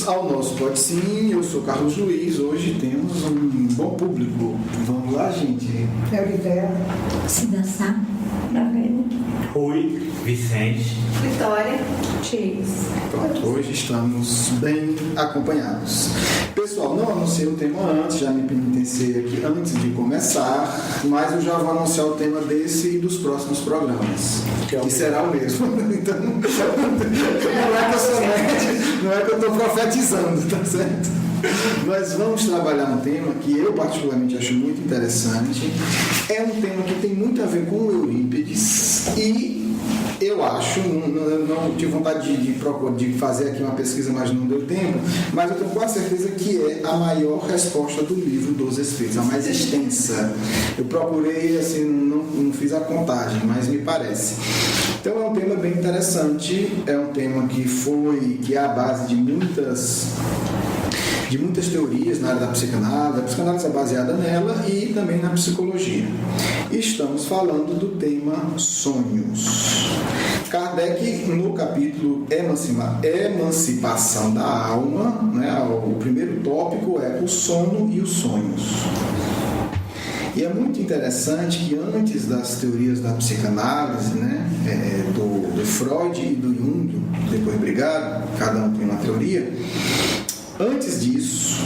Bem-vindos ao nosso Pode Sim, eu sou Carlos Luiz, hoje temos um bom público. Vamos lá, gente? Eurivéia, Cidaçá, Rui, Vicente, Vitória, Chase. Pronto, hoje estamos bem acompanhados. Pessoal, não anunciei o tema antes, já me penitenciei aqui antes de começar, mas eu já vou anunciar o tema desse e dos próximos programas, que será o mesmo. Então, não é que eu estou profetizando, tá certo? Nós vamos trabalhar um tema que eu particularmente acho muito interessante. É um tema que tem muito a ver com o Eurípides e eu acho, não tive vontade de fazer aqui uma pesquisa, mas não deu tempo, mas eu tenho quase certeza que é a maior resposta do livro dos Espíritos, a mais extensa. Eu procurei, assim, não fiz a contagem, mas me parece. Então é um tema bem interessante, é um tema que é a base de muitas teorias na área da psicanálise. A psicanálise é baseada nela e também na psicologia. Estamos falando do tema sonhos. Kardec, no capítulo Emancipação da Alma, né, o primeiro tópico é o sono e os sonhos. E é muito interessante que antes das teorias da psicanálise, né, do Freud e do Jung, depois brigaram, cada um tem uma teoria. Antes disso,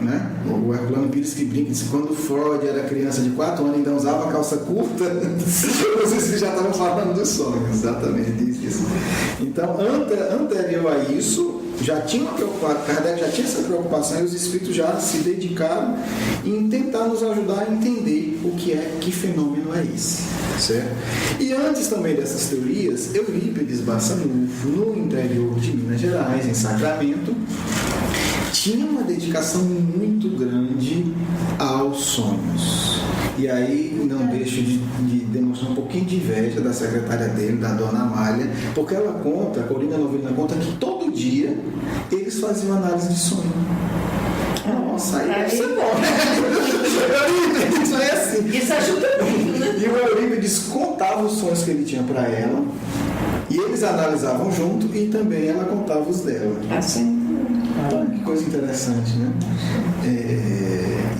né, o Herculano Pires que brinca, disse que quando Freud era criança de 4 anos ainda usava calça curta, vocês já estavam falando dos sonhos, exatamente, disse isso. Então, anterior a isso, já tinha uma preocupação, Kardec já tinha essa preocupação e os espíritos já se dedicaram em tentar nos ajudar a entender que fenômeno é esse, certo? E antes também dessas teorias, Eurípides Barçanufo, no interior de Minas Gerais, em Sacramento, tinha uma dedicação muito grande aos sonhos. E aí não deixo de demonstrar um pouquinho de inveja da secretária dele, da dona Amália, porque ela conta, a Corina Novelina conta que todo dia eles faziam análise de sonho. Nossa, aí deve ser bom. Isso é assim. Isso ajuda muito, né? E o Eurípides contava os sonhos que ele tinha para ela, e eles analisavam junto, e também ela contava os dela. Assim. Que coisa interessante, né?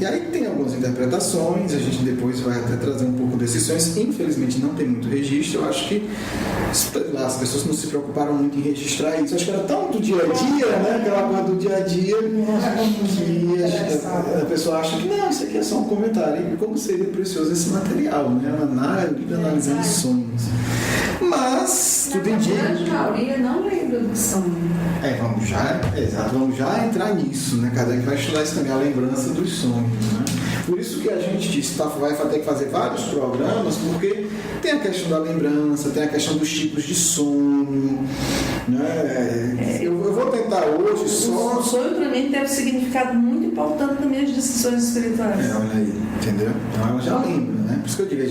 E aí tem algumas interpretações, a gente depois vai até trazer um pouco desses sonhos. Infelizmente não tem muito registro, eu acho que as pessoas não se preocuparam muito em registrar isso. Acho que era tão do dia a dia, né? Aquela coisa do dia a dia, que a pessoa acha que não, isso aqui é só um comentário. E como seria precioso esse material, né? Analisando sonhos. Mas, tudo indica. A grande maioria não lembra do sonho. Vamos já entrar nisso, né? Kardec vai estudar isso também, a lembrança dos sonhos, né? Por isso que a gente disse, vai ter que fazer vários programas, porque tem a questão da lembrança, tem a questão dos tipos de sonho, né? Eu vou tentar hoje só... O sonho, para mim, tem um significado muito importante nas minhas decisões espirituais. Olha aí, entendeu? Então ela já lembra, né? Por isso que eu digo,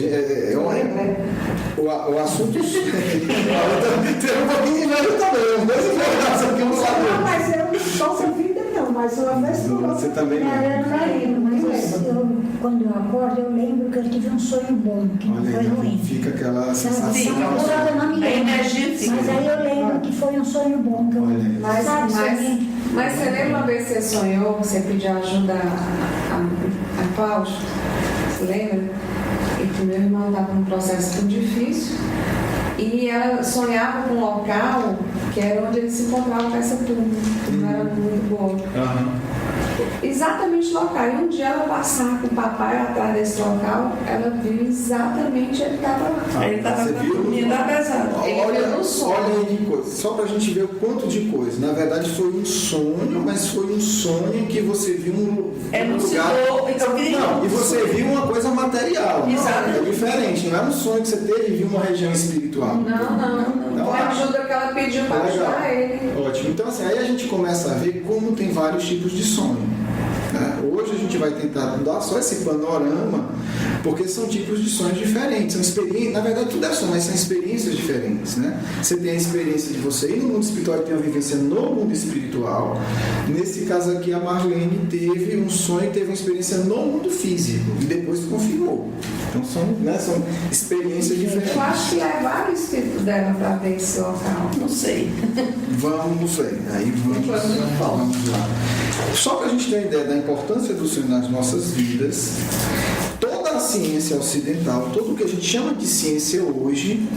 o assunto... Tem um pouquinho de velho também, mas informação que eu não sabia. Não, mas eu não sou sua vida, não, mas uma vez que você também não. Eu não lembro, mas quando eu acordo, eu lembro que eu tive um sonho bom, que não foi ruim. Fica aquela sensação. Eu não me lembro. Mas aí eu lembro que foi um sonho bom. Que eu, Mas você lembra uma vez que você sonhou, você pediu ajuda a Cláudia? Você lembra? E que meu irmão estava num processo tão difícil e ela sonhava com um local que era onde ele se encontrava com essa turma, que não era muito boa. Exatamente o local. E um dia ela passava com o papai atrás desse local, ela viu exatamente ele estava lá. Ele estava dormindo pesado. Olha aí de coisa, só pra gente ver o quanto de coisa. Na verdade foi um sonho, mas foi um sonho que você viu um lugar. Não, e você viu uma coisa material. Exato. É diferente, não é um sonho que você teve e viu uma região espiritual. Não. Foi a ajuda que ela pediu para ajudar ele. Ótimo. Então assim, aí a gente começa a ver como tem vários tipos de sonho. né? Hoje a gente vai tentar dar só esse panorama, porque são tipos de sonhos diferentes, são experiências, na verdade tudo é sonho, mas são experiências diferentes, né? Você tem a experiência de você ir no mundo espiritual e tem uma vivência no mundo espiritual. Nesse caso aqui, a Marlene teve um sonho, teve uma experiência no mundo físico e depois confirmou. Então são, né, são experiências diferentes. Eu acho que levaram o espírito dela para ver esse local. Não sei. Vamos lá. Só para a gente ter uma ideia da importância do sonho nas nossas vidas, toda a ciência ocidental, tudo o que a gente chama de ciência hoje,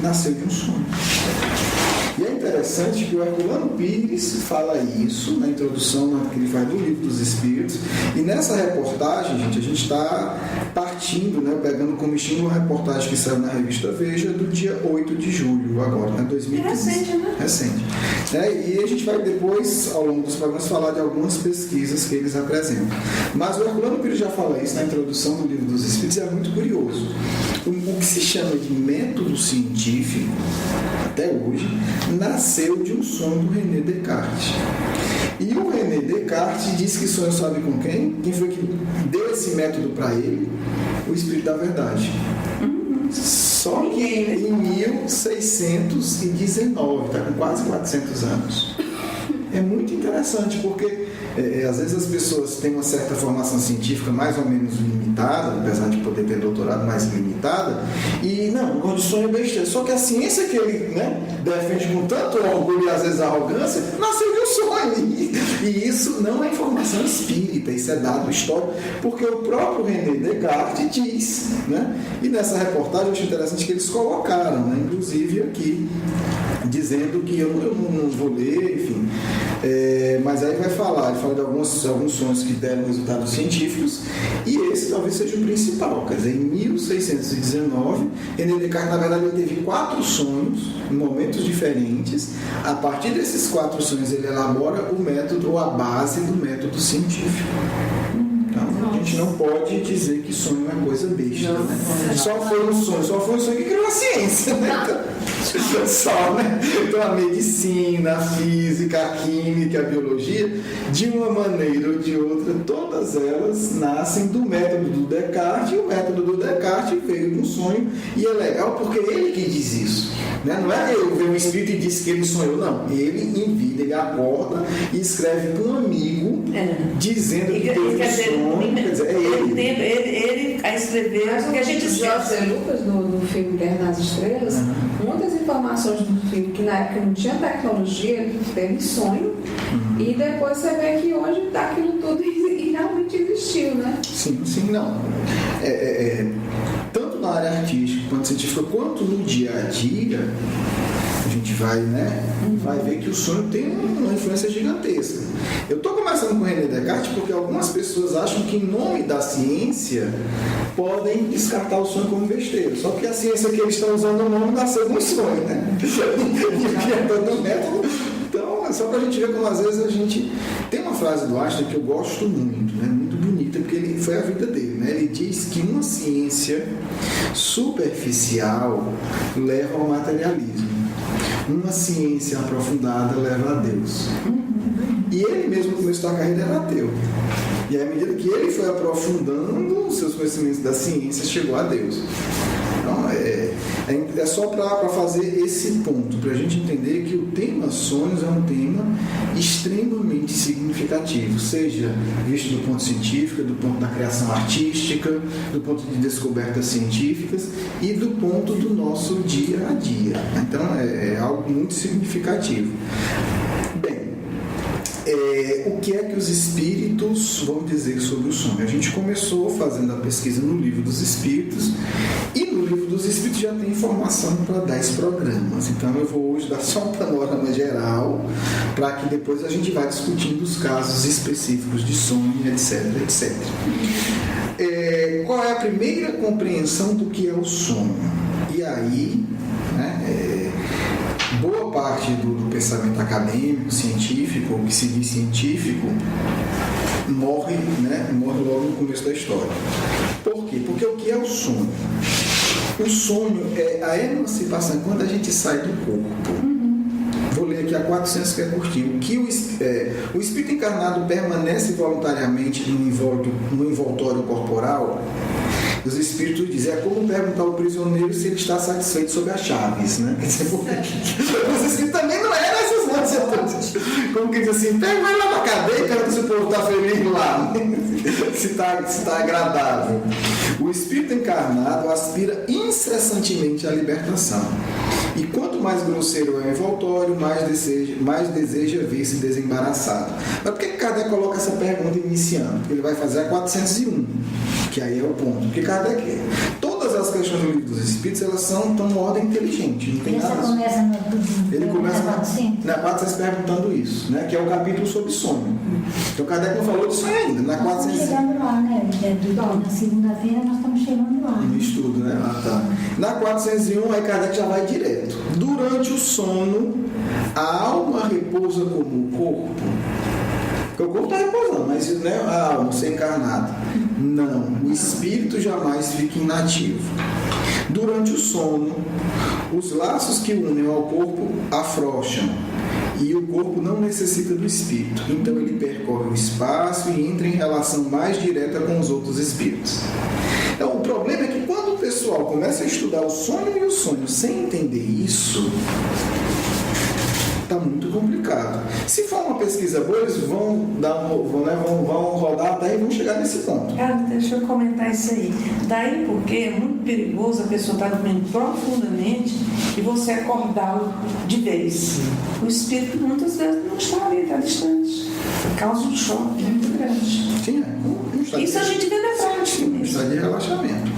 nasceu de um sonho. E é interessante que o Herculano Pires fala isso na introdução que ele faz do Livro dos Espíritos. E nessa reportagem, gente, a gente está partindo, né, pegando como estímulo uma reportagem que saiu na revista Veja do dia 8 de julho, agora, né, 2015. É recente, né? Recente. E a gente vai depois, ao longo dos programas, falar de algumas pesquisas que eles apresentam. Mas o Herculano Pires já fala isso na introdução do Livro dos Espíritos e é muito curioso. O que se chama de método científico, até hoje, nasceu de um sonho do René Descartes. E o René Descartes disse que sonhou, sabe com quem? Quem foi que deu esse método para ele? O Espírito da Verdade. Só que em 1619, está com quase 400 anos. É muito interessante, porque às vezes as pessoas têm uma certa formação científica mais ou menos limitada, apesar de poder ter doutorado mais limitada, e não, o de sonho é besteira. Só que a ciência que ele, né, defende com tanto orgulho e às vezes arrogância, nasceu de um sonho. E isso não é informação espírita, isso é dado histórico, porque o próprio René Descartes diz, né? E nessa reportagem eu acho interessante que eles colocaram, né, inclusive aqui, dizendo que eu não vou ler, enfim. Mas aí vai falar, ele fala de alguns sonhos que deram resultados científicos, e esse talvez seja o principal. Quer dizer, em 1619, René Descartes, na verdade, ele teve 4 sonhos em momentos diferentes. A partir desses 4 sonhos, ele elabora o método, ou a base do método científico. Então, a gente não pode dizer que sonho é coisa besta, né? Só foi um sonho que criou a ciência, né? Só, né? Então, a medicina, a física, a química, a biologia, de uma maneira ou de outra, todas elas nascem do método do Descartes, e o método do Descartes veio de um sonho, e é legal porque ele que diz isso, né? Não é eu ver um espírito e disse que ele sonhou, não. Ele em vida, ele acorda e escreve para um amigo dizendo que teve um sonho. Quer dizer, é ele a escrever, porque a gente José Lucas, no filme Guerra nas Estrelas, muitas informações do filme que na época não tinha tecnologia, ele teve sonho, e depois você vê que hoje aquilo tudo e realmente existiu, né? Sim, não. Tanto na área artística quanto científica, quanto no dia a dia, a gente vai, né, vai ver que o sonho tem uma influência gigantesca. Eu estou começando com o René Descartes porque algumas pessoas acham que em nome da ciência podem descartar o sonho como besteira. Só que a ciência que eles estão usando o nome nasceu de um sonho, né? E todo método. Então, é só para a gente ver como às vezes a gente... Tem uma frase do Einstein que eu gosto muito, né? Muito bonita, porque foi a vida dele, né? Ele diz que uma ciência superficial leva ao materialismo. Uma ciência aprofundada leva a Deus. E ele mesmo, no começo da carreira, era ateu. E à medida que ele foi aprofundando os seus conhecimentos da ciência, chegou a Deus. Então, é só para fazer esse ponto, para a gente entender que o tema sonhos é um tema extremamente significativo, seja visto do ponto científico, do ponto da criação artística, do ponto de descobertas científicas e do ponto do nosso dia a dia. Então, é algo muito significativo. O que é que os espíritos vão dizer sobre o sonho? A gente começou fazendo a pesquisa no Livro dos Espíritos, e no Livro dos Espíritos já tem informação para 10 programas. Então eu vou hoje dar só um panorama geral, para que depois a gente vá discutindo os casos específicos de sonho, etc, etc. Qual é a primeira compreensão do que é o sonho? E aí, né, boa parte do pensamento acadêmico, científico, o que se diz científico, morre logo no começo da história. Por quê? Porque o que é o sonho? O sonho é a emancipação, quando a gente sai do corpo. Vou ler aqui a 400, que é curtinho. Que o espírito encarnado permanece voluntariamente no envoltório corporal. Os espíritos dizem, é como perguntar ao prisioneiro se ele está satisfeito sobre as chaves, né? Os espíritos também não eram essas nossas. Como que diz assim, pega vai lá pra cadeia e pergunta se o povo está feliz lá, se está agradável. O espírito encarnado aspira incessantemente à libertação. E quanto mais grosseiro é o envoltório, mais deseja ver-se desembaraçado. Mas por que Kardec coloca essa pergunta iniciando? Porque ele vai fazer a 401, que aí é o ponto. Porque Kardec, todas as questões do livro dos Espíritos, elas estão em ordem inteligente. Não tem Essa nada. começa no Ele começa na na 400 perguntando isso, né? Que é o capítulo sobre sonho. Então Kardec não falou de sonho ainda. Na Nós estamos 400 chegando lá, né? Na segunda-feira nós estamos chegando lá. no estudo, né? Ah, tá. Na 401, aí Kardec já vai direto. Durante o sono, a alma repousa como o corpo. Porque o corpo está repousando, mas né, a alma, ser encarnada. Não, o espírito jamais fica inativo. Durante o sono, os laços que unem ao corpo afrouxam. E o corpo não necessita do espírito. Então ele percorre o espaço e entra em relação mais direta com os outros espíritos. Então, o problema é que quando o pessoal começa a estudar o sonho e o sonho sem entender isso, está muito complicado. Se for uma pesquisa boa, eles vão rodar até e vão chegar nesse ponto. Cara, deixa eu comentar isso aí. Daí porque é muito perigoso a pessoa estar dormindo profundamente e você acordá-lo de vez. O espírito muitas vezes não está ali, está distante. Causa um choque muito grande. Sim, Isso a gente vê na prática mesmo. Está de relaxamento.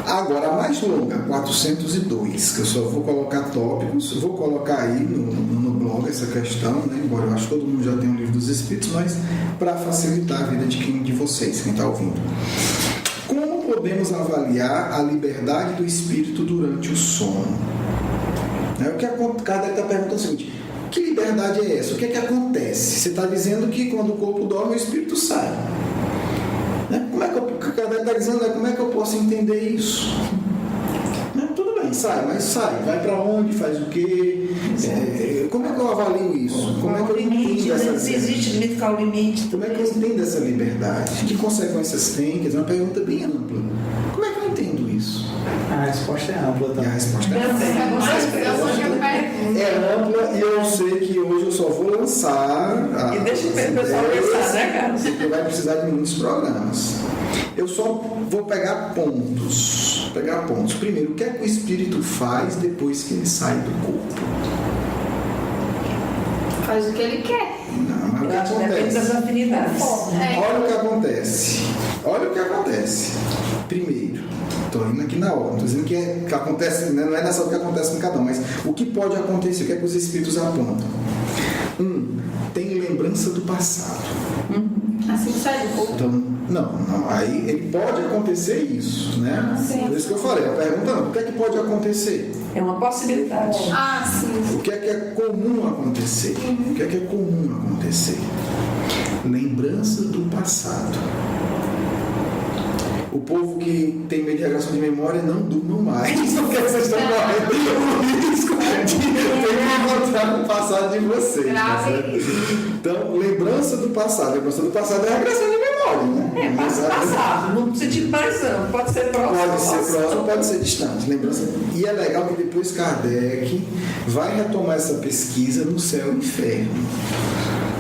Agora, a mais longa, 402, que eu só vou colocar tópicos, vou colocar aí no blog essa questão, né? Embora eu acho que todo mundo já tem um livro dos Espíritos, mas para facilitar a vida de vocês, quem está ouvindo. Como podemos avaliar a liberdade do espírito durante o sono? O que Kardec está perguntando é o seguinte: que liberdade é essa? O que é que acontece? Você está dizendo que quando o corpo dorme, o espírito sai. Como é que o Kardec está dizendo? Como é que eu posso entender isso? Tudo bem, sai, mas sai. Vai para onde? Faz o quê? Como é que eu avalio isso? Como é que eu entendo essa liberdade? Se existe limite, qual o limite? Como é que eu entendo essa liberdade? Que consequências tem? Quer dizer, uma pergunta bem ampla. Como é que eu entendo isso? A resposta é ampla E a também. resposta é ampla, e eu sei que hoje eu só vou lançar. E deixa o pessoal pensar, né, cara? Porque vai precisar de muitos programas. Eu só vou pegar pontos. Primeiro, o que é que o espírito faz depois que ele sai do corpo? Faz o que ele quer. Não, mas o que Depende das acontece? afinidades. Olha o que acontece. Primeiro, estou indo aqui na ordem, estou dizendo que acontece, não é nessa hora que acontece com cada um, mas o que pode acontecer, o que é que os espíritos apontam? Tem lembrança do passado. Assim sai do corpo. Então, não, aí ele pode acontecer isso, né? Por isso que eu falei, a pergunta não, o que é que pode acontecer? É uma possibilidade. Ah, sim. O que é comum acontecer? O que é comum acontecer? Lembrança do passado. O povo que tem medo de regressão de memória não durmam mais. Porque vocês estão correndo o risco de ter que encontrar o passado de vocês. Tá certo? Então, lembrança do passado. Lembrança do passado é regressão de memória, né? Passado, no sentido mais amplo. Pode ser próximo. Pode ser próximo, pode ser distante. Lembrança. E é legal que depois Kardec vai retomar essa pesquisa no céu e inferno.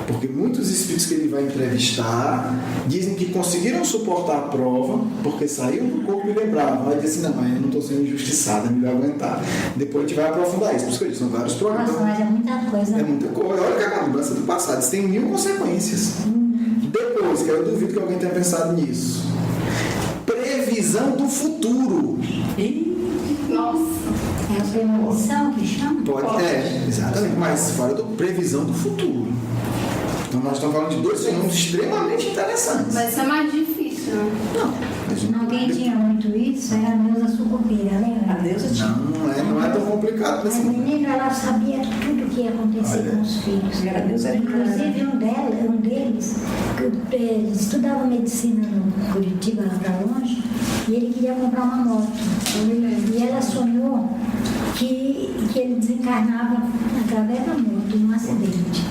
Porque muitos espíritos que ele vai entrevistar dizem que conseguiram suportar a prova porque saíram do corpo e lembravam. Aí disse, não, mas eu não estou sendo injustiçado, é melhor aguentar. Depois a gente vai aprofundar isso. Por isso que eu disse, são vários programas. Nossa, mas é muita coisa. É muita coisa. Olha que é a lembrança do passado. Isso tem 1000 consequências. Depois, que eu duvido que alguém tenha pensado nisso. Previsão do futuro. Nossa. É a premonição que chama? Pode. Exatamente. Mas fora do previsão do futuro. Então nós estamos falando de 2 fenômenos extremamente interessantes. Mas isso é mais difícil, né? Não, quem tinha muito isso era a Neuza Sucupira, lembra? A deusa tinha. Não é tão complicado Mas a assim. menina, ela sabia tudo o que ia acontecer com os filhos. A Deus era Inclusive um deles que estudava medicina no Curitiba, lá para longe, e ele queria comprar uma moto. E ela sonhou que ele desencarnava através da moto, num acidente.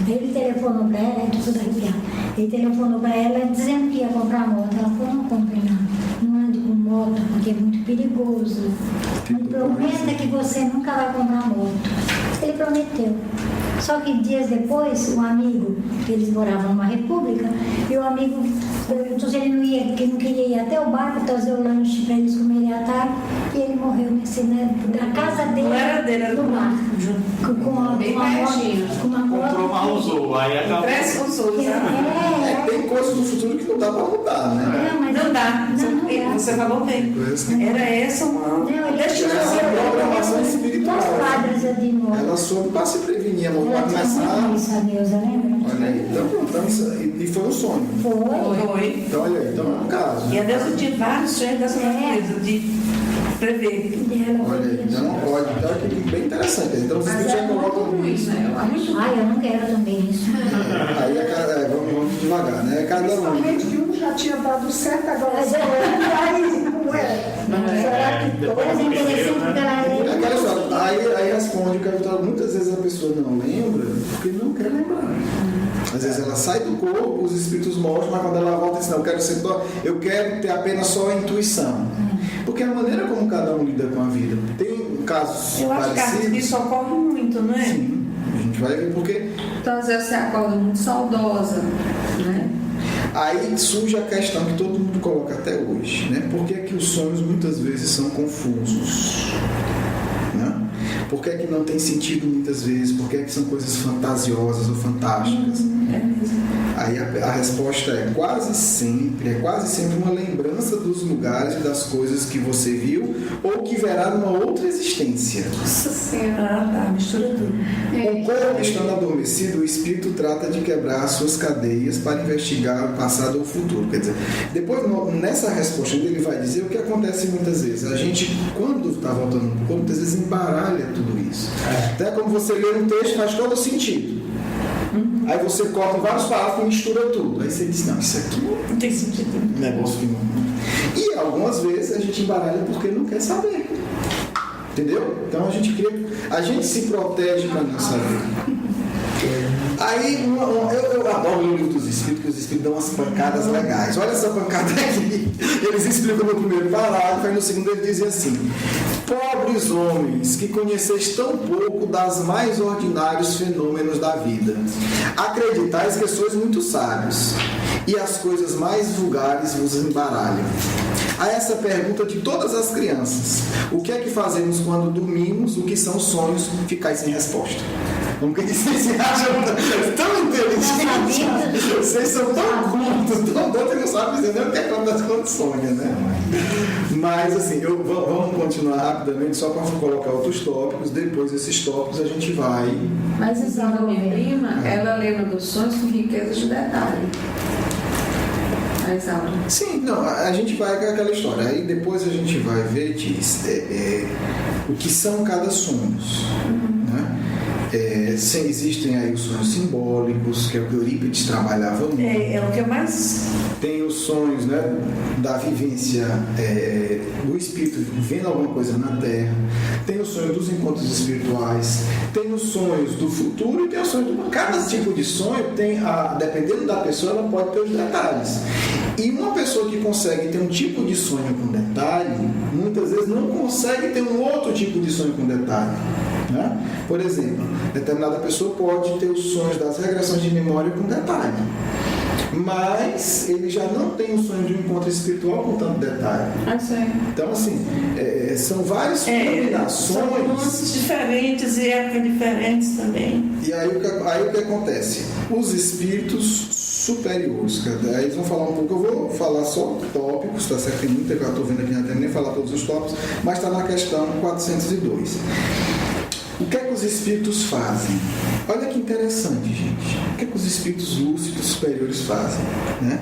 Ele telefonou para ela, é tudo arrepiado. Ele telefonou para ela dizendo que ia comprar moto. Ela falou, não compre não ande com moto, porque é muito perigoso. Não prometa que você nunca vai comprar moto. Ele prometeu. Só que dias depois, um amigo, eles moravam numa república, e o amigo perguntou se ele não ia, que não queria ir até o bar para trazer o lanche para eles comerem à tarde, e ele morreu na casa dele. Não era dele, era no do bar. Com uma pertinho. moto. Com uma moto. Comprou, mas usou. Aí acabou. Parece com os outros, né? Tem coisas do futuro que não dá para mudar, né? Não, mas Não dá. Não dá. Você falou bem. Era essa uma Não, ele destinação. programação espiritual. Duas quadras de moto. Ela soube para se prevenir, amor, para Ela tinha começar. muito isso, a Neuza, lembra? Olha aí, então e foi um sonho. Foi. Foi. Então, olha aí, então é um caso. E a Deus tinha vários sonhos dessa natureza, de prever. Dela, Olha aí, então pode. Então é bem interessante. Então os Mas espíritos já é muito colocam. ruim, né? Eu acho. Ai, eu não quero também isso. Aí vamos devagar, né? Cada um. Principalmente que um já tinha dado certo, agora Mas é. aí como é? Será que todas é interessante porque ela É aquela é. história. Aí responde que a Vitória, muitas vezes a pessoa não lembra porque não quer lembrar. Às vezes ela sai do corpo, os espíritos mostram, mas quando ela volta diz, não, eu quero ter apenas só a intuição. Porque a maneira como cada um lida com a vida. Tem casos Eu acho que parecidos. isso ocorre muito, não é? Sim, a gente vai ver porque Então, às vezes, você acorda muito saudosa, né? aí surge a questão que todo mundo coloca até hoje, né? Por que é que os sonhos muitas vezes são confusos? Né? Por que é que não tem sentido muitas vezes? Por que é que são coisas fantasiosas ou fantásticas? Aí a resposta é quase sempre uma lembrança dos lugares e das coisas que você viu ou que verá numa outra existência. Nossa Senhora. Ah, tá, mistura tudo. O corpo estando adormecido, o espírito trata de quebrar suas cadeias para investigar o passado ou o futuro. Quer dizer, depois nessa resposta ele vai dizer o que acontece muitas vezes. A gente, quando está voltando para o corpo, muitas vezes embaralha tudo isso. Até como você lê um texto, faz todo sentido. Aí você corta vários parágrafos e mistura tudo. Aí você diz, não, isso aqui Não tem sentido. é um negócio que não... E algumas vezes a gente embaralha porque não quer saber. Entendeu? Então a gente se protege para não saber. Aí eu adoro o livro dos espíritos, porque os espíritos dão umas pancadas legais. Olha essa pancada aqui. Eles explicam no primeiro parágrafo, aí no segundo ele dizem assim: pobres homens que conheceis tão pouco das mais ordinários fenômenos da vida, acreditais que sois muito sábios, e as coisas mais vulgares vos embaralham. A essa pergunta de todas as crianças: o que é que fazemos quando dormimos? O que são sonhos? Ficais sem resposta. Como que vocês se acham tão inteligentes? Vocês são tão cultos, tão doidos que não sabem dizer nem o que acontece quando sonha, né? Mas assim, vamos continuar rapidamente só para colocar outros tópicos. Depois desses tópicos a gente vai. Mas a minha prima, ela lembra dos sonhos com riqueza de detalhe. A Isaura. Sim, não, a gente vai com aquela história. Aí depois a gente vai ver, Tis, o que são cada sonho. Né? Existem aí os sonhos simbólicos, que é o que Eurípides trabalhava muito. É o que eu mais... Tem os sonhos, né, da vivência do espírito vendo alguma coisa na Terra. Tem os sonhos dos encontros espirituais. Tem os sonhos do futuro e tem os sonhos do... Cada tipo de sonho tem, dependendo da pessoa, ela pode ter os detalhes. E uma pessoa que consegue ter um tipo de sonho com detalhe, muitas vezes não consegue ter um outro tipo de sonho com detalhe. Né? Por exemplo, determinada pessoa pode ter os sonhos das regressões de memória com detalhe, mas ele já não tem o sonho de um encontro espiritual com tanto detalhe. Então, assim, são várias combinações. São nuances diferentes e épocas diferentes também. E aí o que acontece? Os espíritos superiores, aí eles vão falar um pouco, eu vou falar só tópicos, tá certo? Tem muita que eu estou vendo aqui, não tenho nem falar todos os tópicos, mas está na questão 402. O que é que os espíritos fazem? Olha que interessante, gente. O que é que os espíritos lúcidos superiores fazem? Né?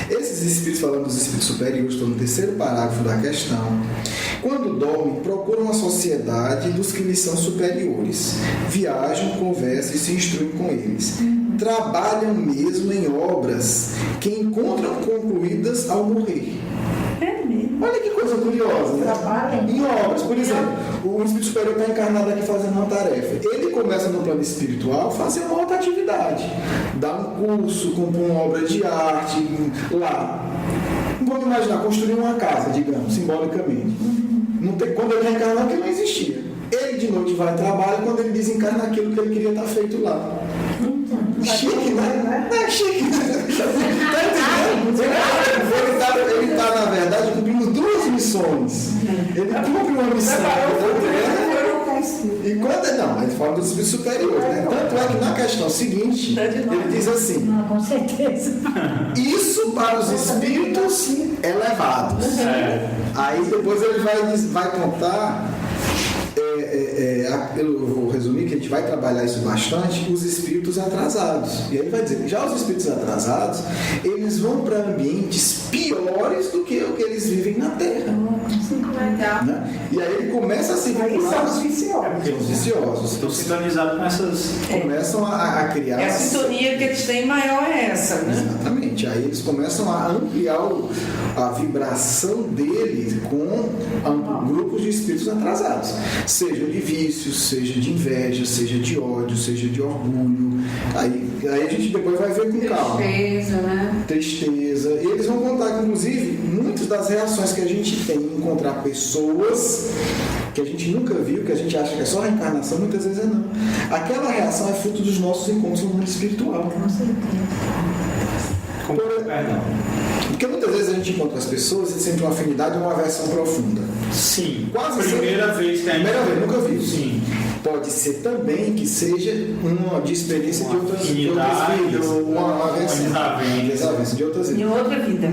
Esses espíritos, falando dos espíritos superiores, estou no terceiro parágrafo da questão. Quando dormem, procuram a sociedade dos que lhes são superiores. Viajam, conversam e se instruem com eles. Trabalham mesmo em obras que encontram concluídas ao morrer. É mesmo. Olha que coisa curiosa, né? Trabalham. Em obras, por exemplo, o espírito superior está encarnado aqui fazendo uma tarefa. Ele começa no plano espiritual fazer uma outra atividade. Dar um curso, compor uma obra de arte lá. Vamos imaginar, construir uma casa, digamos, simbolicamente. Não tem, quando ele reencarnou, aquilo não existia. Ele de noite vai ao trabalho, quando ele desencarna aquilo que ele queria estar feito lá. Chique, né? É chique, né? Tá entendendo? Ele está, na verdade, cumprindo duas missões. Ele cumpre uma missão e quando não, ele fala dos espíritos superiores, né? Tanto é que na questão seguinte, ele diz assim: Não, com certeza. isso para os espíritos elevados. Aí depois ele vai contar. Eu vou resumir que a gente vai trabalhar isso bastante, os espíritos atrasados. E aí vai dizer, já os espíritos atrasados, eles vão para ambientes piores do que o que eles vivem na Terra. Né? E aí ele começa a se vincular. São os viciosos. Os viciosos. Estou sintonizado com essas. Começam a criar. A sintonia que eles têm maior é essa, né? Exatamente. Aí eles começam a ampliar a vibração deles com grupos de espíritos atrasados. Seja de vícios, seja de inveja, seja de ódio, seja de orgulho. Aí a gente depois vai ver com calma. Tristeza, né? Tristeza. E eles vão contar, inclusive, muitas das reações que a gente tem em encontrar pessoas que a gente nunca viu, que a gente acha que é só reencarnação, muitas vezes é não. Aquela reação é fruto dos nossos encontros no mundo espiritual. Com certeza. Porque muitas vezes a gente encontra as pessoas e sente uma afinidade ou uma aversão profunda. Sim. Quase primeira vez que a gente... Primeira vez, nunca vi. Sim. Pode ser também que seja uma de experiência de outras vidas. Uma desavença de outras vidas. Em outra vida.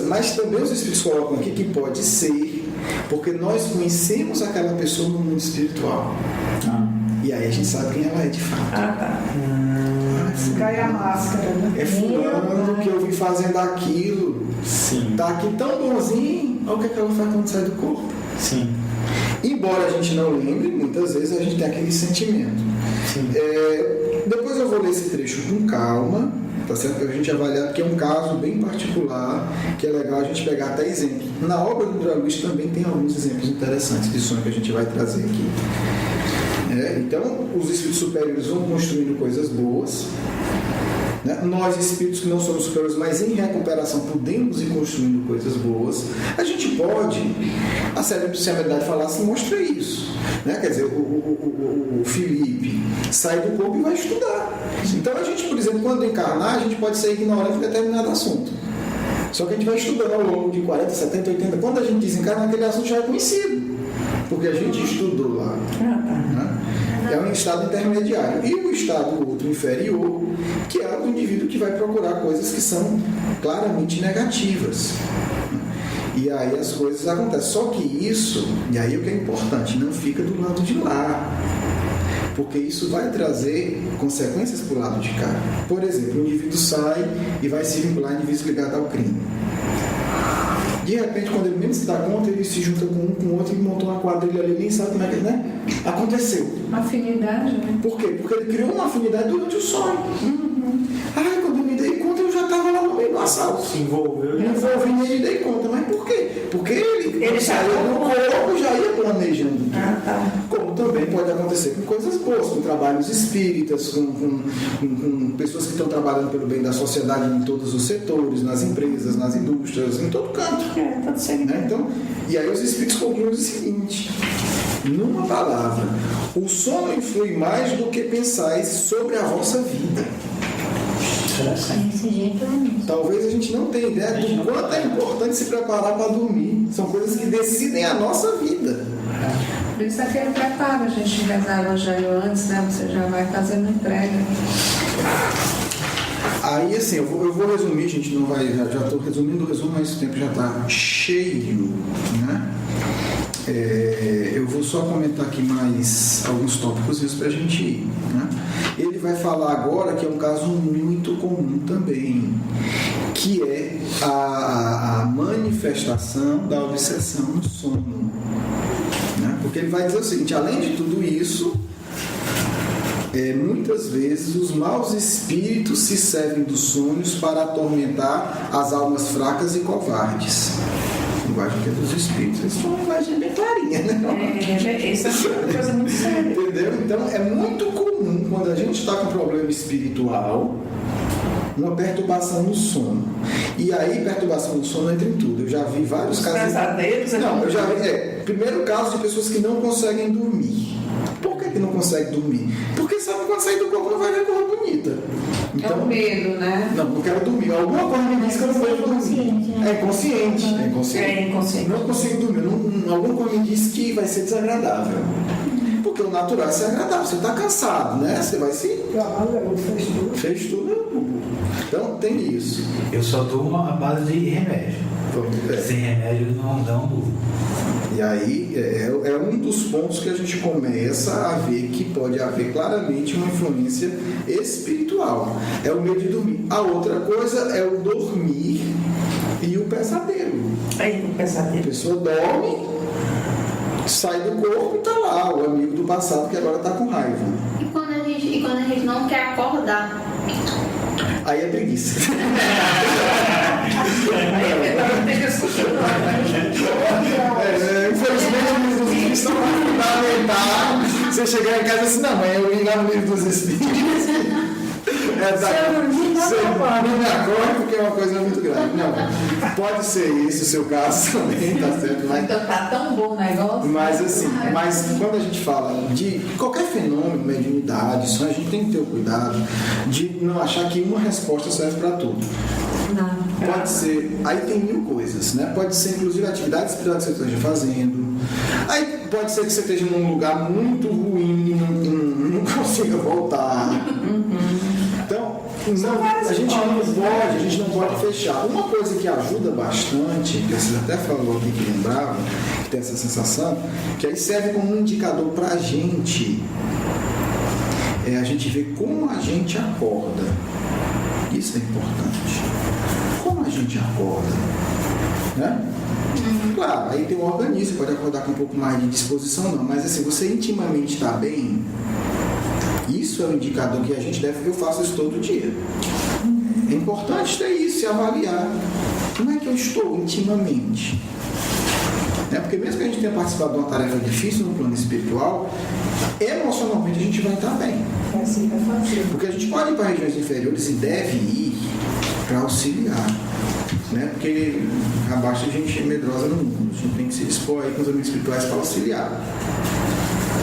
Mas também os espíritos colocam aqui que pode ser porque nós conhecemos aquela pessoa no mundo espiritual. E aí a gente sabe quem ela é de fato. Cai a máscara, né? É fulano que eu vi fazendo aquilo. Sim. Tá aqui tão bonzinho. Olha o que ela faz quando sai do corpo. Sim. Embora a gente não lembre, muitas vezes a gente tem aquele sentimento. Depois eu vou ler esse trecho com calma, tá certo? Para a gente avaliar, porque é um caso bem particular, que é legal a gente pegar até exemplo. Na obra do André Luiz também tem alguns exemplos interessantes de sonho que a gente vai trazer aqui. Então, os espíritos superiores vão construindo coisas boas. Né? Nós, espíritos que não somos superiores, mas em recuperação, podemos ir construindo coisas boas. A gente pode, se a verdade falasse, mostra isso. Né? Quer dizer, o Felipe sai do corpo e vai estudar. Então, a gente, por exemplo, quando encarnar, a gente pode ser ignorante de determinado assunto. Só que a gente vai estudando ao longo de 40, 70, 80. Quando a gente desencarna, aquele assunto já é conhecido. Porque a gente estudou lá. Né? É um estado intermediário. E o estado outro inferior, que é o indivíduo que vai procurar coisas que são claramente negativas. E aí as coisas acontecem. Só que isso, e aí o que é importante, não fica do lado de lá. Porque isso vai trazer consequências para o lado de cá. Por exemplo, o indivíduo sai e vai se vincular a indivíduos ligados ao crime. De repente, quando ele menos se dá conta, ele se junta com um, com o outro e montou uma quadrilha ali, nem sabe como é que, né? Aconteceu. Afinidade, né? Por quê? Porque ele criou uma afinidade durante o sonho. Quando eu me dei conta, eu já estava lá no meio do assalto. Se envolveu. Me envolvi e me dei conta. Mas por quê? Porque ele saiu do corpo, já ia planejando. Como também pode acontecer com coisas boas, com trabalhos espíritas, com pessoas que estão trabalhando pelo bem da sociedade em todos os setores, nas empresas, nas indústrias, em todo canto. Né? Então, e aí os espíritos concluem o seguinte: numa palavra, o sono influi mais do que pensais sobre a vossa vida. Desse jeito é mesmo. Talvez a gente não tenha ideia do quanto é importante se preparar para dormir. São coisas que decidem a nossa vida. Por isso é que ele prepara a gente rezar o evangelho antes, né? Você já vai fazendo entrega. Aí, assim, eu vou resumir, gente, não vai, já estou resumindo o resumo, mas o tempo já está cheio, né? Eu vou só comentar aqui mais alguns tópicos para a gente ir, né? Ele vai falar agora que é um caso muito comum também, que é a manifestação da obsessão no sono, né? Porque ele vai dizer o seguinte: além de tudo isso, muitas vezes os maus espíritos se servem dos sonhos para atormentar as almas fracas e covardes. A linguagem que é dos espíritos, isso é uma linguagem bem clarinha, né? Isso é uma coisa muito séria. Entendeu? Então é muito comum quando a gente está com problema espiritual, uma perturbação no sono. E aí, perturbação no sono entra em tudo. Eu já vi vários casos. Pesadelos, Não, eu já vi. Primeiro caso de pessoas que não conseguem dormir. Por que não consegue dormir? Porque sabe que quando sair do corpo não vai ver coisa bonita. É o medo, né? Não quero dormir. Alguma coisa me diz que eu não vou dormir. É inconsciente. É inconsciente. Não consigo dormir. Alguma coisa me diz que vai ser desagradável. Porque o natural é ser agradável. Você está cansado, né? Você vai se... Fez tudo. Então tem isso. Eu só durmo à base de remédio. Sem remédio não durmo. E aí é um dos pontos que a gente começa a ver que pode haver claramente uma influência espiritual. É o medo de dormir. A outra coisa é o dormir e o pesadelo. Aí, o A pesadelo. pessoa dorme, sai do corpo e está lá, o amigo do passado que agora está com raiva. E quando a gente não quer acordar? Aí é preguiça. Tem que escutar. Infelizmente, os livros estão fundamentais. Você chegar em casa e assim, não, mãe, eu li lá no livro dos Espíritos. Não me acorda porque é uma coisa muito grande. Não, pode ser esse o seu caso também, tá certo? Mas, Então tá tão bom o negócio. mas assim, quando a gente fala de qualquer fenômeno, mediunidade, isso a gente tem que ter o cuidado de não achar que uma resposta serve para tudo. Não. Pode ser, aí tem mil coisas, né? Pode ser inclusive atividades espirituais que você esteja fazendo. Aí pode ser que você esteja num lugar muito ruim e não consiga voltar. Então, a gente não pode fechar. Uma coisa que ajuda bastante, que você até falou aqui que lembrava, que tem essa sensação, que aí serve como um indicador para a gente ver como a gente acorda. Isso é importante. Como a gente acorda, né? Claro, aí tem um organismo, pode acordar com um pouco mais de disposição, não, mas assim, você intimamente está bem, isso é um indicador que a gente deve, eu faço isso todo dia. É importante ter isso, se avaliar. Como é que eu estou intimamente? Porque mesmo que a gente tenha participado de uma tarefa difícil no plano espiritual, emocionalmente a gente vai estar bem. Porque a gente pode ir para regiões inferiores e deve ir para auxiliar. Porque abaixo a gente é medrosa no mundo, a gente tem que se dispor aí com os amigos espirituais para auxiliar.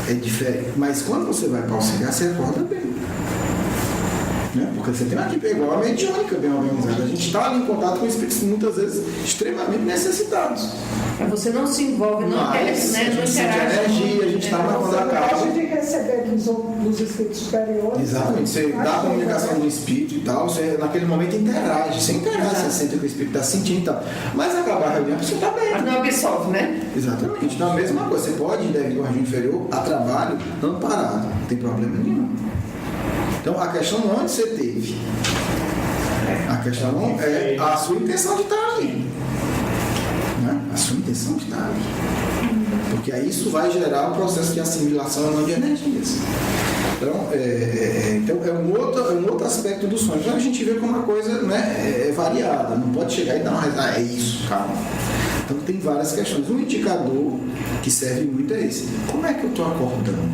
É diferente. Mas quando você vai para auxiliar, você acorda bem. Porque você tem uma equipe igual a mediúnica bem organizada. A gente está ali em contato com espíritos muitas vezes extremamente necessitados. Mas você não se envolve, não quer, A gente não sente interage. energia, a gente está na quando acaba. de receber dos espíritos superiores. Exatamente, você dá a comunicação do espírito e tal, você naquele momento interage, você você sente o que o espírito está sentindo e tal. Mas acabar a reunião, você está bem. Mas não absolve, né? Exatamente, então a mesma coisa, você pode ir deve ir região inferior a trabalho, não parado, não tem problema nenhum. Então a questão não é onde você teve, a questão é a sua intenção de estar ali. A sua intenção de estar ali. Porque aí isso vai gerar um processo de assimilação não de energias. Então, é um outro aspecto do sonho. Então a gente vê como uma coisa é variada, não pode chegar e dar uma resposta, é isso, calma. Então tem várias questões. Um indicador que serve muito é esse. Como é que eu estou acordando?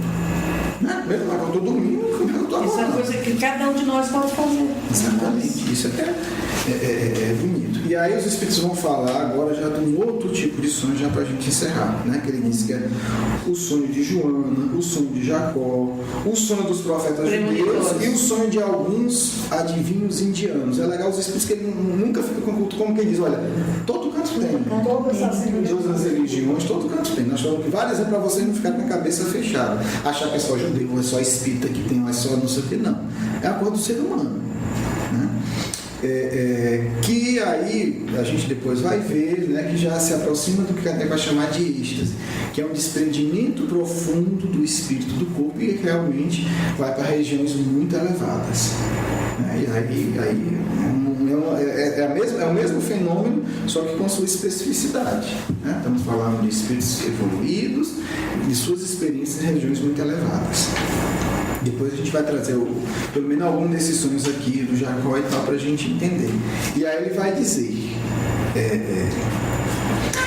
Mesmo que eu estou dormindo, como é que eu estou acordando? Isso é uma coisa que cada um de nós pode fazer. Exatamente, isso é bonito. E aí os espíritos vão falar agora já de um outro tipo de sonho, já para a gente encerrar, que ele disse que é o sonho de Joana, o sonho de Jacó, o sonho dos profetas judeus e o sonho de alguns adivinhos indianos. É legal os espíritos que ele nunca fica com culto, como quem diz, olha, todo canto tem. Todas as religiões, todo canto tem. Nós falamos que várias vezes para você não ficar com a cabeça fechada, achar que é só judeu, é só espírita que tem, é só não sei o que, não. É a cor do ser humano. Que aí a gente depois vai ver que já se aproxima do que a gente vai chamar de êxtase, que é um desprendimento profundo do espírito do corpo e realmente vai para regiões muito elevadas. E aí é o mesmo fenômeno, só que com sua especificidade. Estamos falando de espíritos evoluídos, de suas experiências em regiões muito elevadas. Depois a gente vai trazer pelo menos algum desses sonhos aqui do Jacó e tal para a gente entender. E aí ele vai dizer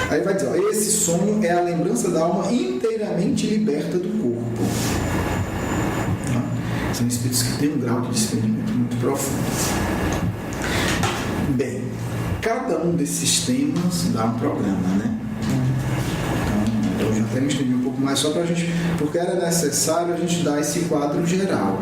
Aí vai dizer, ó, esse sonho é a lembrança da alma inteiramente liberta do corpo. São espíritos que têm um grau de desprendimento muito profundo. Bem, cada um desses temas dá um programa, né? Então, eu já até me estendi um pouco mais só para a gente, porque era necessário a gente dar esse quadro geral,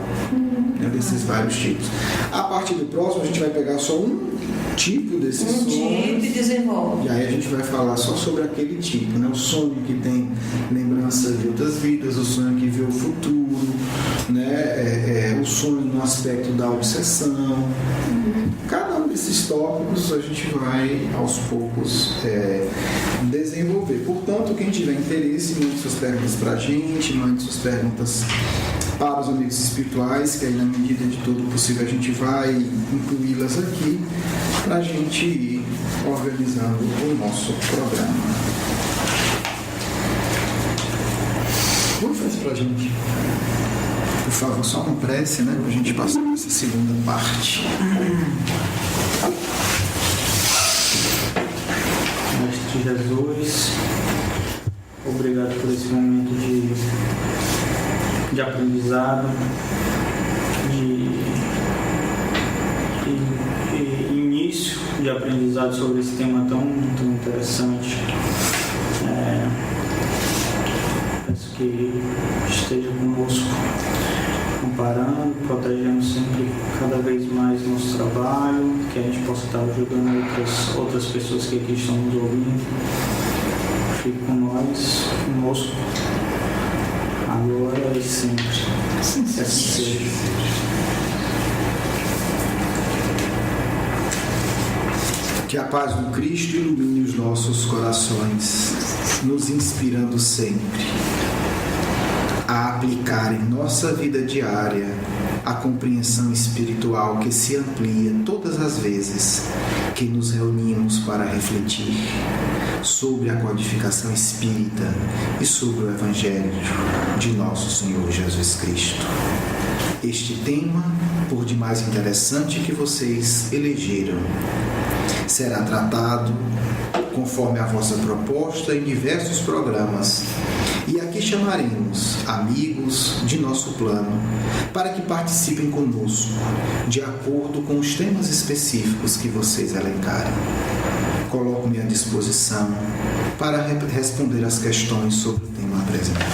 né, desses vários tipos. A partir do próximo, a gente vai pegar só um tipo desses sonhos. Tipo e desenvolve. E aí a gente vai falar só sobre aquele tipo, né? O sonho que tem lembrança de outras vidas, o sonho que vê o futuro, né? O sonho no aspecto da obsessão. Cada um desses tópicos a gente vai aos poucos desenvolver. Portanto, quem tiver interesse, mande suas perguntas para a gente, mande suas perguntas para os amigos espirituais, que aí na medida de todo o possível a gente vai incluí-las aqui para a gente ir organizando o nosso programa. Vamos fazer para a gente, por favor, só uma prece, né, para a gente passar para essa segunda parte. Mestre Jesus, obrigado por esse momento de aprendizado, de início de aprendizado sobre esse tema tão interessante. Peço que esteja conosco, amparando, protegendo sempre cada vez mais nosso trabalho, que a gente possa estar ajudando outras pessoas que aqui estão nos ouvindo. Fique com nós, conosco, agora e sempre. Assim seja. Que a paz do Cristo ilumine os nossos corações, nos inspirando sempre a aplicar em nossa vida diária a compreensão espiritual que se amplia todas as vezes que nos reunimos para refletir sobre a codificação espírita e sobre o Evangelho de nosso Senhor Jesus Cristo. Este tema, por demais interessante que vocês elegeram, será tratado conforme a vossa proposta em diversos programas, e aqui chamaremos amigos de nosso plano para que participem conosco de acordo com os temas específicos que vocês elencarem. Coloco-me à disposição para responder as questões sobre o tema apresentado.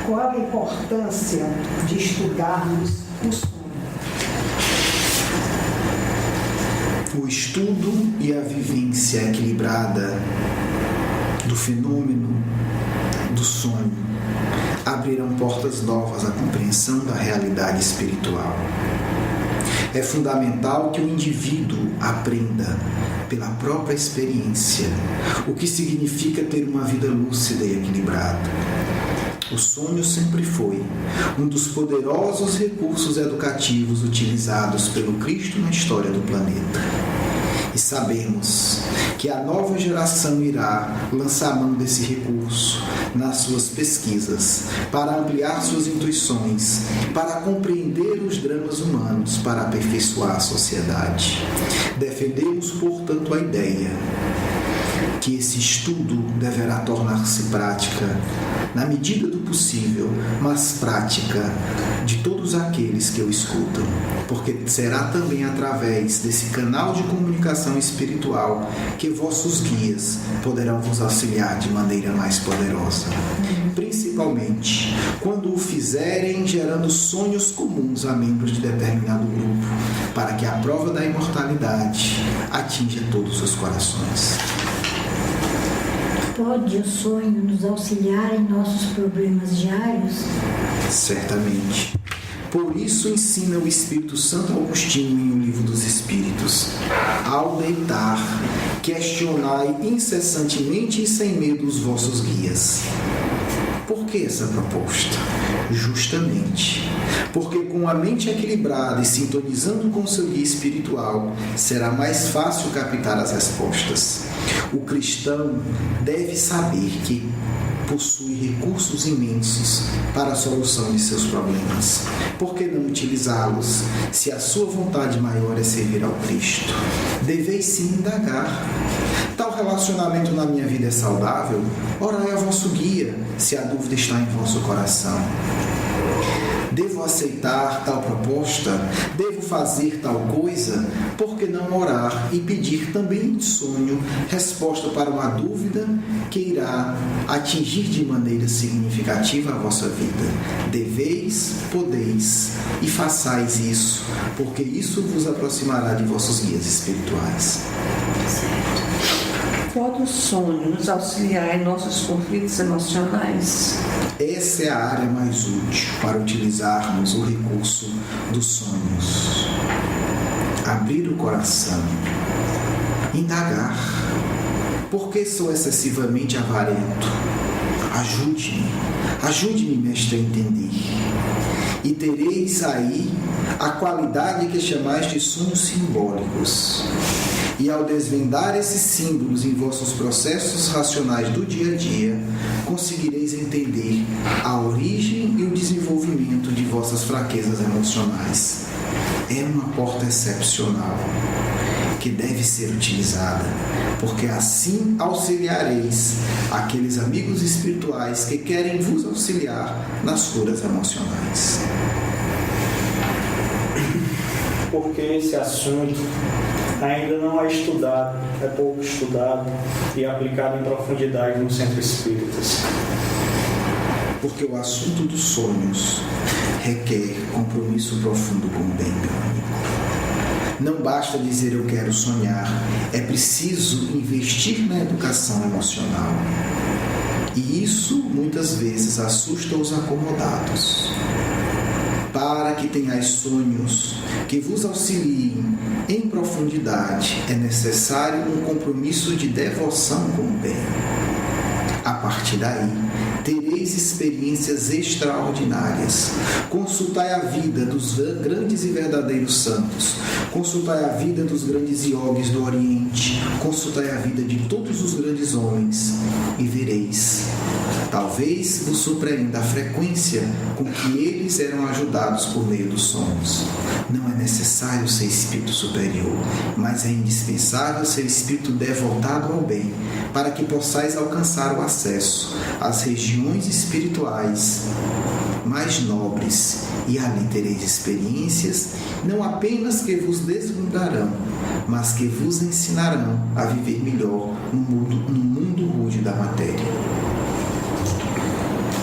Qual a importância de estudarmos o sonho? O estudo e a vivência equilibrada do fenômeno do sonho abrirão portas novas à compreensão da realidade espiritual. É fundamental que o indivíduo aprenda pela própria experiência o que significa ter uma vida lúcida e equilibrada. O sonho sempre foi um dos poderosos recursos educativos utilizados pelo Cristo na história do planeta. E sabemos que a nova geração irá lançar mão desse recurso nas suas pesquisas, para ampliar suas intuições, para compreender os dramas humanos, para aperfeiçoar a sociedade. Defendemos, portanto, a ideia que esse estudo deverá tornar-se prática na medida do possível, mas prática de todos aqueles que o escutam, porque será também através desse canal de comunicação espiritual que vossos guias poderão vos auxiliar de maneira mais poderosa, principalmente quando o fizerem gerando sonhos comuns a membros de determinado grupo, para que a prova da imortalidade atinja todos os corações. Pode o sonho nos auxiliar em nossos problemas diários? Certamente. Por isso ensina o Espírito Santo Agostinho em O Livro dos Espíritos: ao deitar, questionai incessantemente e sem medo os vossos guias. Por que essa proposta? Justamente porque com a mente equilibrada e sintonizando com seu guia espiritual, será mais fácil captar as respostas. O cristão deve saber que, possui recursos imensos para a solução de seus problemas. Por que não utilizá-los, se a sua vontade maior é servir ao Cristo? Deveis sim indagar. Tal relacionamento na minha vida é saudável? Orai a vosso guia, se a dúvida está em vosso coração. Devo aceitar tal proposta? Devo fazer tal coisa? Por que não orar e pedir também em sonho resposta para uma dúvida que irá atingir de maneira significativa a vossa vida? Deveis, podeis e façais isso, porque isso vos aproximará de vossos guias espirituais. Pode o sonho nos auxiliar em nossos conflitos emocionais? Essa é a área mais útil para utilizarmos o recurso dos sonhos. Abrir o coração, indagar. Por que sou excessivamente avarento? Ajude-me, mestre, a entender. E tereis aí a qualidade que chamais de sonhos simbólicos. E ao desvendar esses símbolos em vossos processos racionais do dia a dia, conseguireis entender a origem e o desenvolvimento de vossas fraquezas emocionais. É uma porta excepcional que deve ser utilizada, porque assim auxiliareis aqueles amigos espirituais que querem vos auxiliar nas curas emocionais. Porque esse assunto ainda não é estudado, é pouco estudado e aplicado em profundidade no Centro Espíritas. Porque o assunto dos sonhos requer compromisso profundo com o bem, meu amigo. Não basta dizer eu quero sonhar, é preciso investir na educação emocional. E isso muitas vezes assusta os acomodados. Para que tenhais sonhos que vos auxiliem em profundidade, é necessário um compromisso de devoção com o bem. A partir daí, tereis experiências extraordinárias. Consultai a vida dos grandes e verdadeiros santos. Consultai a vida dos grandes yogis do Oriente. Consultai a vida de todos os grandes homens e vereis. Talvez vos surpreenda a frequência com que eles eram ajudados por meio dos sonhos. Não é necessário ser espírito superior, mas é indispensável ser espírito devotado ao bem, para que possais alcançar o acesso às regiões espirituais mais nobres, e ali tereis experiências não apenas que vos deslumbrarão, mas que vos ensinarão a viver melhor no mundo rude da matéria.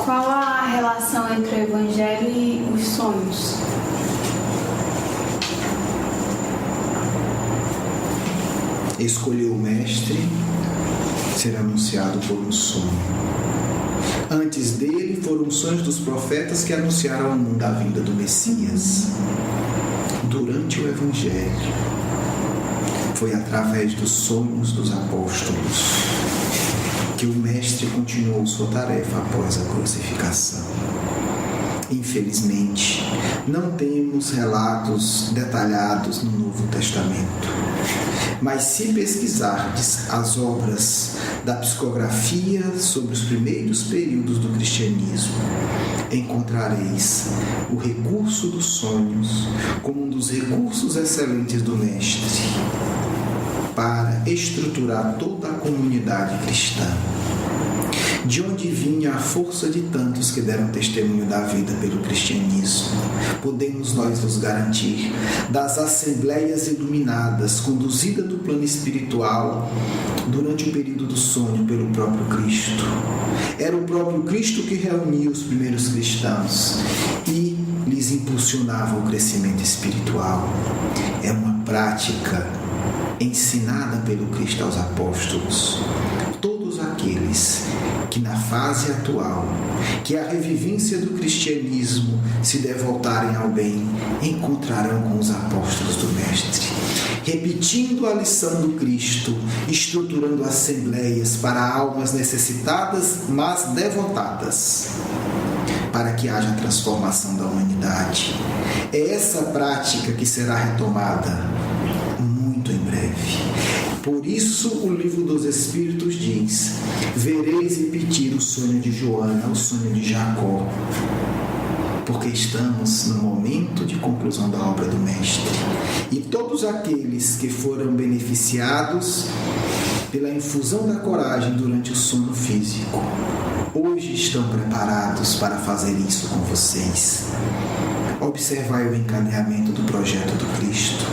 Qual a relação entre o Evangelho e os sonhos? Escolheu o mestre ser anunciado por um sonho. Antes dele foram os sonhos dos profetas que anunciaram ao mundo a vinda do Messias. Durante o Evangelho, foi através dos sonhos dos apóstolos que o mestre continuou sua tarefa após a crucificação. Infelizmente, não temos relatos detalhados no Novo Testamento, mas se pesquisardes as obras da psicografia sobre os primeiros períodos do cristianismo, encontrareis o recurso dos sonhos como um dos recursos excelentes do mestre para estruturar toda a comunidade cristã. De onde vinha a força de tantos que deram testemunho da vida pelo cristianismo? Podemos nós nos garantir das assembleias iluminadas, conduzidas do plano espiritual durante o período do sonho pelo próprio Cristo. Era o próprio Cristo que reunia os primeiros cristãos e lhes impulsionava o crescimento espiritual. É uma prática ensinada pelo Cristo aos apóstolos. Todos aqueles que na fase atual, que é a revivência do cristianismo, se devotarem ao bem, encontrarão com os apóstolos do Mestre, repetindo a lição do Cristo, estruturando assembleias para almas necessitadas, mas devotadas, para que haja transformação da humanidade. É essa prática que será retomada muito em breve. Por isso o livro dos Espíritos diz: vereis repetir o sonho de Joana, o sonho de Jacó, porque estamos no momento de conclusão da obra do Mestre. E todos aqueles que foram beneficiados pela infusão da coragem durante o sono físico, hoje estão preparados para fazer isso com vocês. Observai o encadeamento do projeto do Cristo.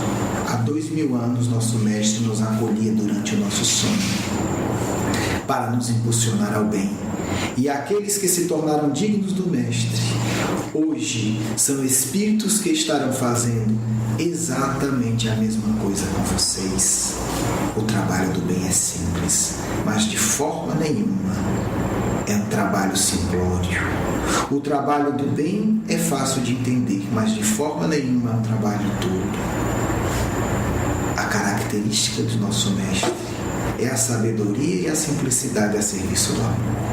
Há 2000 anos nosso Mestre nos acolhia durante o nosso sono, para nos impulsionar ao bem. E aqueles que se tornaram dignos do Mestre, hoje são espíritos que estarão fazendo exatamente a mesma coisa com vocês. O trabalho do bem é simples, mas de forma nenhuma é um trabalho simplório. O trabalho do bem é fácil de entender, mas de forma nenhuma é um trabalho todo. A característica do nosso Mestre é a sabedoria e a simplicidade a serviço do amor.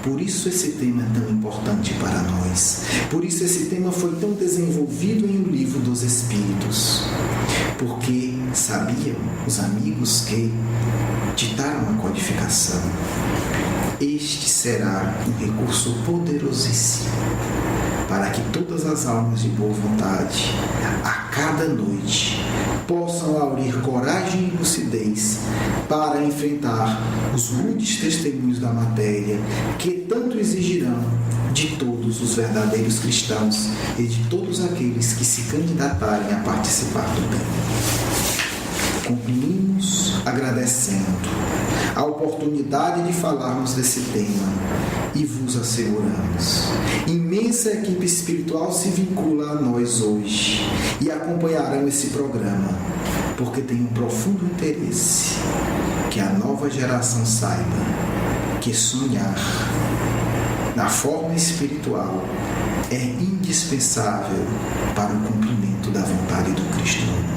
Por isso esse tema é tão importante para nós. Por isso esse tema foi tão desenvolvido em O Livro dos Espíritos. Porque sabiam os amigos que ditaram a codificação: este será um recurso poderosíssimo para que todas as almas de boa vontade, a cada noite, possam aurir coragem e lucidez para enfrentar os rudes testemunhos da matéria que tanto exigirão de todos os verdadeiros cristãos e de todos aqueles que se candidatarem a participar do bem. Concluímos agradecendo a oportunidade de falarmos desse tema e vos asseguramos: imensa equipe espiritual se vincula a nós hoje e acompanharão esse programa, porque tem um profundo interesse que a nova geração saiba que sonhar na forma espiritual é indispensável para o cumprimento da vontade do Cristo no mundo.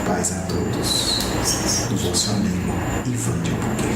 Paz a todos, do vosso amigo Ivan de Albuquerque.